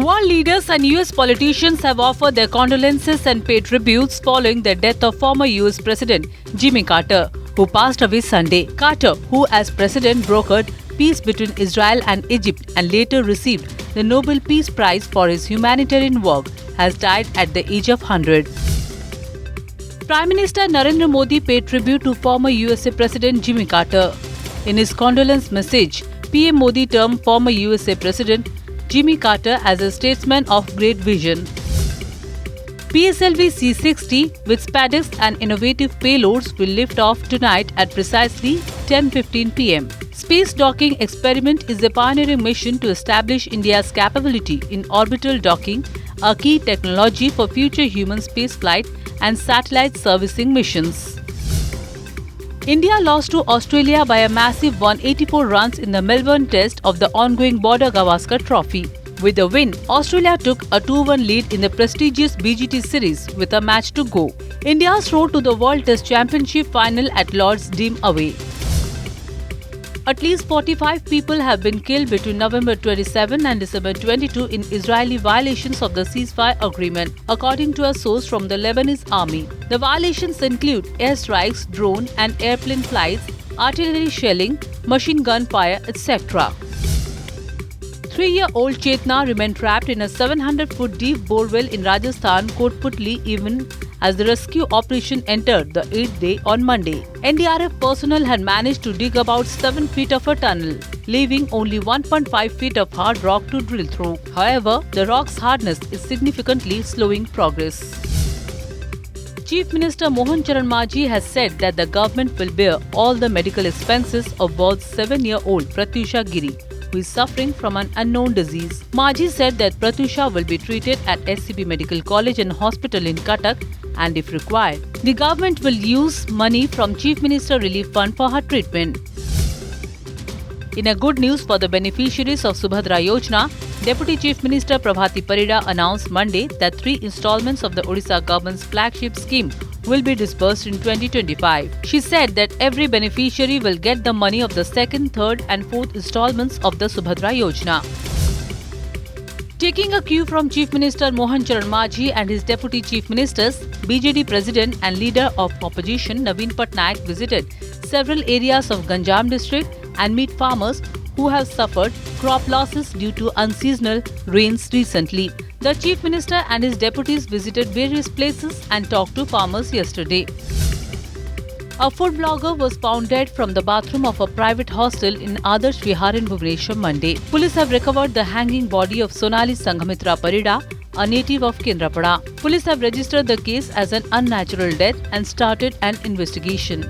World leaders and US politicians have offered their condolences and paid tributes following the death of former US President Jimmy Carter, who passed away Sunday. Carter, who as president brokered peace between Israel and Egypt and later received the Nobel Peace Prize for his humanitarian work, has died at the age of 100. Prime Minister Narendra Modi paid tribute to former USA President Jimmy Carter. In his condolence message, PM Modi termed former USA President Jimmy Carter as a statesman of great vision. PSLV C-60 with SpaceX and innovative payloads will lift off tonight at precisely 10:15 p.m. Space Docking Experiment is a pioneering mission to establish India's capability in orbital docking, a key technology for future human spaceflight and satellite servicing missions. India lost to Australia by a massive 184 runs in the Melbourne Test of the ongoing Border Gavaskar Trophy. With the win, Australia took a 2-1 lead in the prestigious BGT series with a match to go. India's road to the World Test Championship final at Lord's dim away. At least 45 people have been killed between November 27 and December 22 in Israeli violations of the ceasefire agreement, according to a source from the Lebanese army. The violations include airstrikes, drone and airplane flights, artillery shelling, machine gun fire, etc. 3-year-old Chetna remained trapped in a 700-foot deep borewell in Rajasthan, Kotputli, even as the rescue operation entered the 8th day on Monday. NDRF personnel had managed to dig about 7 feet of a tunnel, leaving only 1.5 feet of hard rock to drill through. However, the rock's hardness is significantly slowing progress. Chief Minister Mohan Charan Majhi has said that the government will bear all the medical expenses of both 7-year-old Pratyusha Giri, who is suffering from an unknown disease. Majhi said that Pratyusha will be treated at SCB Medical College and Hospital in Cuttack, and if required, the government will use money from Chief Minister Relief Fund for her treatment. In a good news for the beneficiaries of Subhadra Yojana, Deputy Chief Minister Prabhati Parida announced Monday that 3 installments of the Odisha government's flagship scheme will be disbursed in 2025. She said that every beneficiary will get the money of the 2nd, 3rd and 4th installments of the Subhadra Yojana. Taking a cue from Chief Minister Mohan Charan Majhi and his Deputy Chief Ministers, BJD President and Leader of Opposition Naveen Patnaik visited several areas of Ganjam district and met farmers who have suffered crop losses due to unseasonal rains recently. The Chief Minister and his deputies visited various places and talked to farmers yesterday. A food blogger was found dead from the bathroom of a private hostel in Adarsh Vihar in Bhubaneswar Monday. Police have recovered the hanging body of Sonali Sanghamitra Parida, a native of Kendrapada. Police have registered the case as an unnatural death and started an investigation.